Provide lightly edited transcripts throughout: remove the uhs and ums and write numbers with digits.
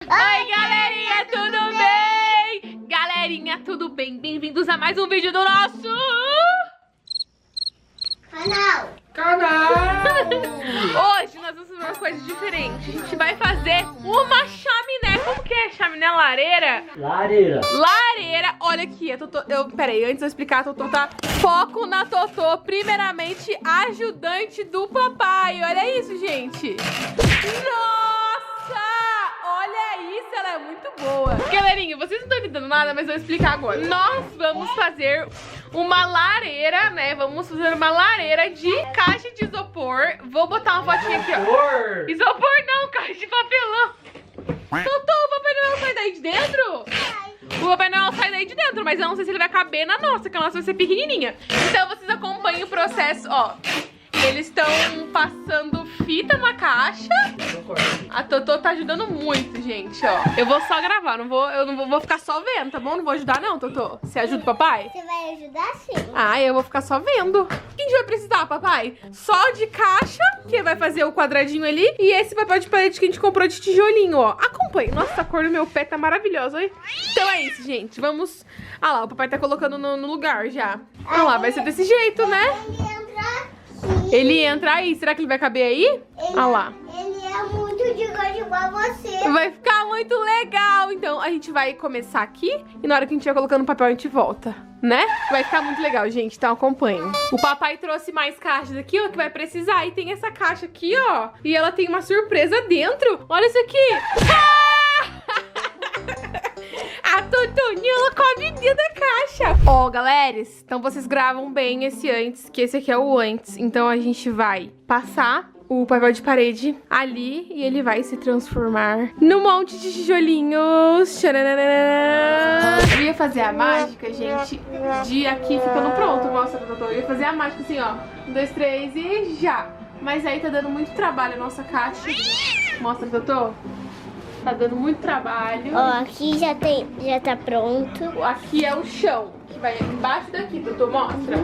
Oi, galerinha, tudo bem? Galerinha, tudo bem? Bem-vindos a mais um vídeo do nosso canal. Hoje nós vamos fazer uma coisa diferente. A gente vai fazer uma chaminé. Como que é chaminé? Lareira? Lareira. Olha aqui, a Totô. Peraí, antes de eu explicar, a Totô tá... Foco na Totô. Primeiramente, ajudante do papai. Olha isso, gente. Nossa! Olha isso, ela é muito boa. Galerinha, vocês não estão entendendo nada, mas eu vou explicar agora. Nós vamos fazer uma lareira, né? Vamos fazer uma lareira de caixa de isopor. Vou botar uma fotinha aqui, ó. Isopor não, caixa de papelão. Totô, o Papai Noel sai daí de dentro? O Papai Noel sai daí de dentro, mas eu não sei se ele vai caber na nossa, que a nossa vai ser pequenininha. Então vocês acompanhem o processo, ó. Eles estão passando fita na caixa. A Totô tá ajudando muito, gente, ó. Eu vou só gravar, eu não vou ficar só vendo, tá bom? Não vou ajudar não, Totô. Você ajuda o papai? Você vai ajudar sim. Ah, eu vou ficar só vendo. O que a gente vai precisar, papai? Só de caixa, que vai fazer o quadradinho ali. E esse papel de parede que a gente comprou de tijolinho, ó. Acompanhe. Nossa, a cor do meu pé tá maravilhosa, olha. Então é isso, gente. Vamos... Ah lá, o papai tá colocando no lugar já. Ah lá, vai ser desse jeito, né? Ele entra aí. Será que ele vai caber aí? Ah lá. Ele é muito gigante igual você. Vai ficar muito legal. Então a gente vai começar aqui e na hora que a gente vai colocando o papel a gente volta, né? Vai ficar muito legal, gente. Então acompanhem. O papai trouxe mais caixas aqui, ó, que vai precisar. E tem essa caixa aqui, ó. E ela tem uma surpresa dentro. Olha isso aqui. Ah! A Totoninha, ela come dentro da caixa. Ó, galera, então vocês gravam bem esse antes, que esse aqui é o antes. Então a gente vai passar o papel de parede ali e ele vai se transformar num monte de tijolinhos. Tcharanana. Eu ia fazer a mágica, gente, de aqui ficando pronto. Mostra, Totô. Eu ia fazer a mágica assim, ó. 1, 2, 3 e já. Mas aí tá dando muito trabalho a nossa caixa. Mostra, Totô. Tá dando muito trabalho. Ó, aqui já tá pronto. Aqui é o chão, que vai embaixo daqui, Totô, mostra.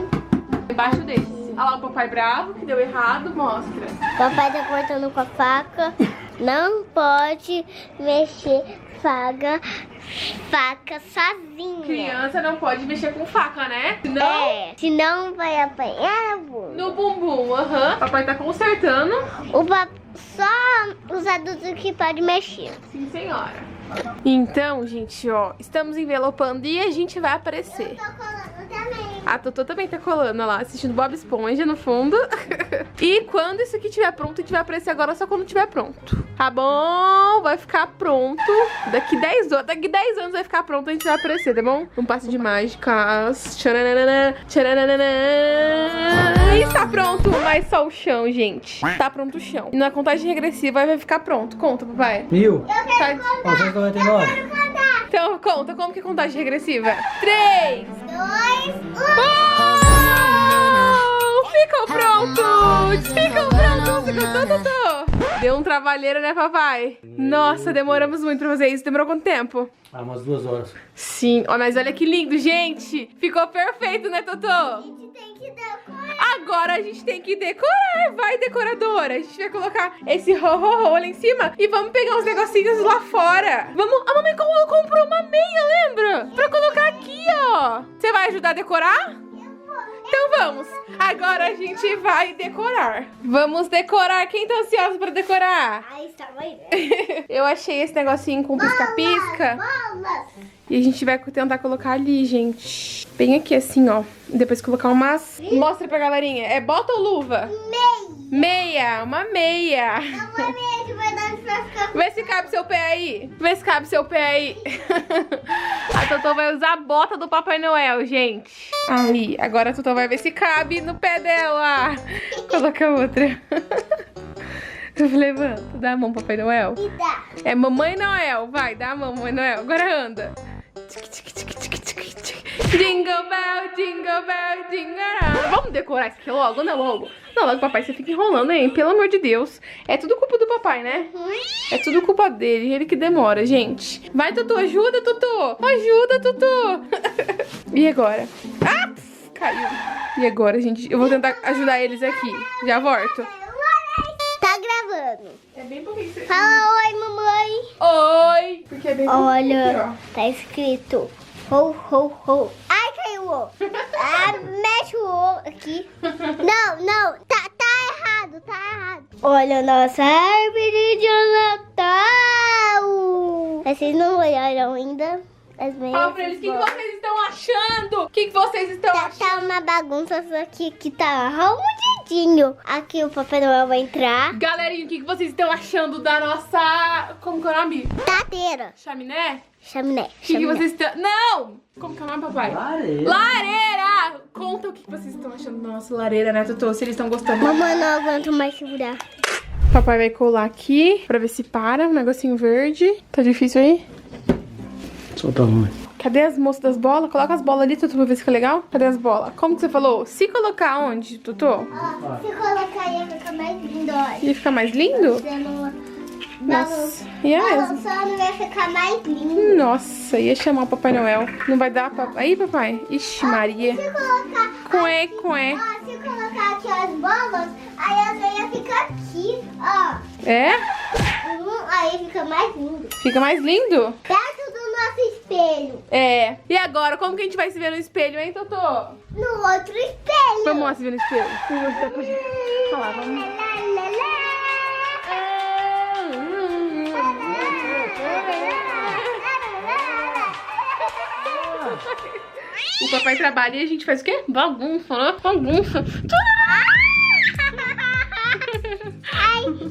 Embaixo desse. Olha lá o papai bravo, que deu errado, mostra. Papai tá cortando com a faca. Não pode mexer faca sozinha. Criança não pode mexer com faca, né? Senão... senão vai apanhar, vô. No bumbum, aham. Papai tá consertando. Só os adultos que podem mexer. Sim, senhora. Então, gente, ó, estamos envelopando e a gente vai aparecer. Eu tô colando também. A Totô também tá colando, olha lá, assistindo Bob Esponja no fundo. E quando isso aqui estiver pronto, a gente vai aparecer agora só quando estiver pronto. Tá bom? Vai ficar pronto. Daqui 10 anos vai ficar pronto, a gente vai aparecer, tá bom? Um passe de mágicas. Tcharanana, tcharanana. E está pronto, mas só o chão, gente. Tá pronto o chão. E na contagem regressiva vai ficar pronto. Conta, papai. 1000. Tá... 999. Então conta, como que é contagem regressiva? 3, 2, 1. Ficou pronto! Ficou pronto! Você gostou, Totô? Deu um trabalheiro, né, papai? Nossa, demoramos muito pra fazer isso. Demorou quanto tempo? Ah, umas 2 horas. Sim, ó, mas olha que lindo, gente! Ficou perfeito, né, Totô? A gente tem que decorar. Agora a gente tem que decorar. Vai, decoradora. A gente vai colocar esse ho-ho-ho lá em cima e vamos pegar uns negocinhos lá fora. Vamos... A mamãe comprou uma meia, lembra? Pra colocar aqui, ó. Você vai ajudar a decorar? Então vamos. Agora a gente vai decorar. Vamos decorar. Quem tá ansioso pra decorar? Aí estava aí. Eu achei esse negocinho com pisca-pisca. Bolas. E a gente vai tentar colocar ali, gente. Bem aqui, assim, ó. Depois colocar umas... Mostra pra galerinha. É bota ou luva? Meia. Uma meia. Não é meia de verdade pra ficar. Vê se cabe seu pé aí. Vê se cabe seu pé aí. A Totô vai usar a bota do Papai Noel, gente. Aí, agora a Totô vai ver se cabe no pé dela. Coloca outra. Levanta, dá a mão, Papai Noel. E dá. É Mamãe Noel, vai, dá a mão, Mamãe Noel. Agora anda. Jingle bell, jingle bell, jingle bell. Vamos decorar isso aqui logo, né, logo? Não, logo, papai, você fica enrolando, hein? Pelo amor de Deus. É tudo culpa do papai, né? É tudo culpa dele, ele que demora, gente. Vai, Totô, ajuda, Totô. Ajuda, Totô. E agora? Ah, caiu. E agora, gente? Eu vou tentar ajudar eles aqui. Já volto. Tá gravando. falando. É bem pouquinho que você... Fala oi, mamãe. Oi! Porque é bem pouquinho aqui, Olha, ó. tá escrito ho, ho, ho. Ai, caiu o O. Ah, mexe o O aqui. Não, tá errado, tá errado. Olha a nossa árvore de Natal. Vocês não olharam ainda? Fala pra eles o que vocês estão achando. O que vocês estão achando? Tá uma bagunça só que tá arrumadinho. Aqui o Papai Noel vai entrar. Galerinha, o que vocês estão achando da nossa... Como que é o nome? Tateira. Chaminé? Chaminé. O que vocês estão... Não! Como que é o nome, papai? Lareira. Lareira! Conta o que vocês estão achando da nossa lareira, né, Totô? Se eles estão gostando. Mamãe, não aguento mais segurar. Papai vai colar aqui pra ver se para. Um negocinho verde. Tá difícil aí? Solta a mão. Cadê as moças das bolas? Coloca as bolas ali, Totô, pra ver se fica legal. Cadê as bolas? Como que você falou? Se colocar onde, Totô? Ó, se colocar aí, fica mais lindo, olha. Ia ficar mais lindo? Nossa, ia mesmo. Balançando vai ficar mais lindo. Nossa, ia chamar o Papai Noel. Não vai dar pra... Aí, papai? Ixi, Maria. Se colocar... Cué. Ó, se colocar aqui as bolas, aí as veias ficam aqui, ó. É? Aí fica mais lindo. Fica mais lindo? Perto do nosso espelho. É. E agora, como que a gente vai se ver no espelho, hein, Totô? No outro espelho. Vamos lá se ver no espelho. Olha lá, vamos. Lá, lá, lá. O papai trabalha e a gente faz o quê? Bagunça, né? Bagunça. Ai, eu vou...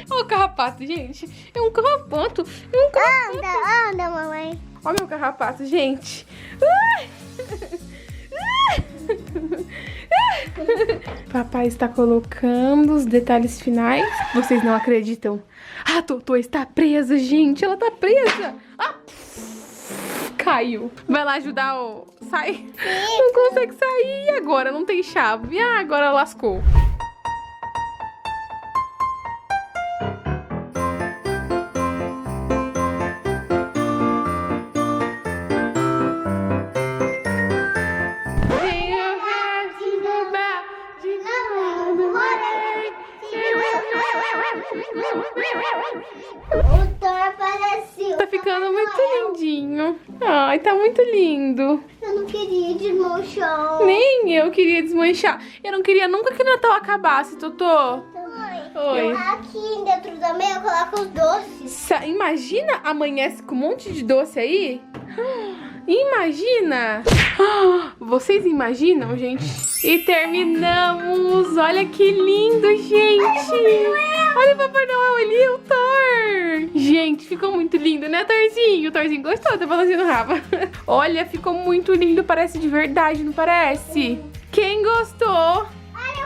Olha o carrapato, gente. É um carrapato. É um carrapato. Anda, mamãe. Olha meu carrapato, gente. Papai está colocando os detalhes finais. Vocês não acreditam. A Totô está presa, gente. Ela tá presa. Ah, caiu. Vai lá ajudar o... Sai. Não consegue sair. E agora? Não tem chave. Ah, agora lascou. O Thor apareceu. Tá ficando muito lindinho. Ai, tá muito lindo. Eu não queria desmanchar. Nem eu queria desmanchar. Eu não queria nunca que o Natal acabasse, Totô. Oi. Aqui dentro da meia eu coloco os doces. Imagina, amanhece com um monte de doce aí? Imagina! Vocês imaginam, gente? E terminamos! Olha que lindo, gente! Olha o Papai Noel ali, o Thor! Gente, ficou muito lindo, né, Thorzinho? O Thorzinho gostou, tá balançando o rabo. Olha, ficou muito lindo, parece de verdade, não parece? Quem gostou? Olha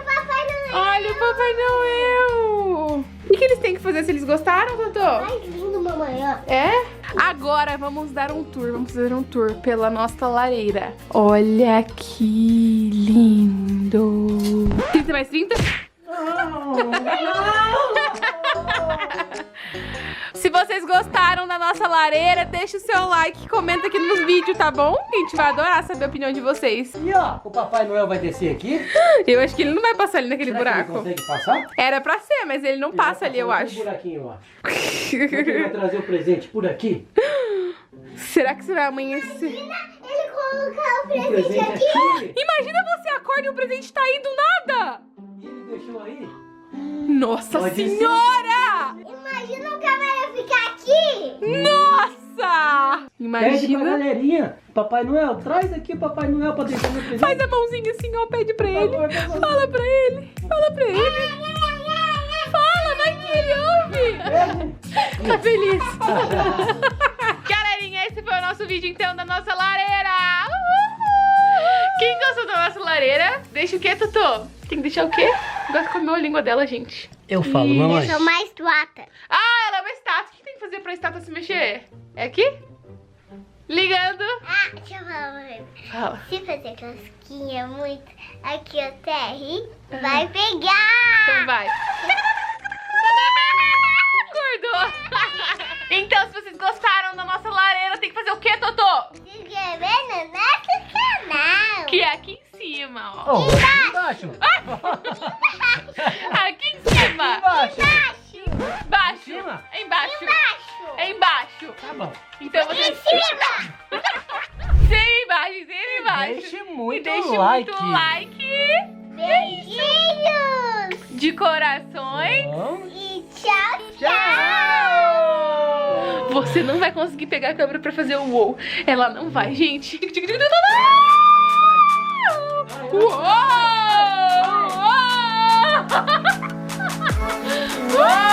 o Papai Noel. Olha o Papai Noel! O que eles têm que fazer se eles gostaram, Totô? Mais lindo, mamãe, ó. É? Agora vamos dar um tour, vamos fazer um tour pela nossa lareira. Olha que lindo! 30 mais 30? Se vocês gostaram da nossa lareira, deixa o seu like, comenta aqui nos vídeos, tá bom? A gente vai adorar saber a opinião de vocês. E ó, o Papai Noel vai descer aqui. Eu acho que ele não vai passar ali naquele Será que ele buraco. consegue passar? Era pra ser, mas ele não Ele passa vai ali, eu passar acho. naquele buraquinho, eu acho. Ele vai trazer o presente por aqui. Será que você vai amanhecer? Ele colocar o O presente presente aqui. aqui. Imagina você acorda e o presente tá aí do nada! E ele deixou aí. Nossa Pode ser. Imagina senhora! o câmera ficar aqui. Nossa! Pede pra Imagina. galerinha. Papai Noel, traz aqui o Papai Noel pra deixar meu presente. Faz a mãozinha assim, ó, pede pra ele. Por favor. Fala pra ele. Fala pra ele. Fala, vai que ele ouve. Tá feliz. Galerinha, esse foi o nosso vídeo, então, da nossa lareira. Quem gostou da nossa lareira, deixa o quê, Totô? Tem que deixar o quê? Gosta de comer a língua dela, gente. Eu falo, mamãe. Deixa mais tuata. Ah, ela é uma estátua. O que tem que fazer pra estátua se mexer? É aqui? Ligando. Ah, deixa eu falar uma coisa. Fala. Se fazer cosquinha muito aqui até rir, vai pegar. Então vai. Acordou. Então, se vocês gostaram da nossa lareira, tem que fazer o quê, Totô? Se inscrever no nosso canal. Que é aqui em cima, ó. Oh, embaixo. Aqui em cima. Embaixo. Embaixo. Cima? É embaixo. É embaixo. Tá bom. Então você... Sempre embaixo, sempre embaixo. Deixe muito E deixe like. muito like. Beijinhos. De corações. Bom. E tchau, Tchau. Você não vai conseguir pegar a câmera pra fazer o wow. Ela não vai, gente. Uou! Uou!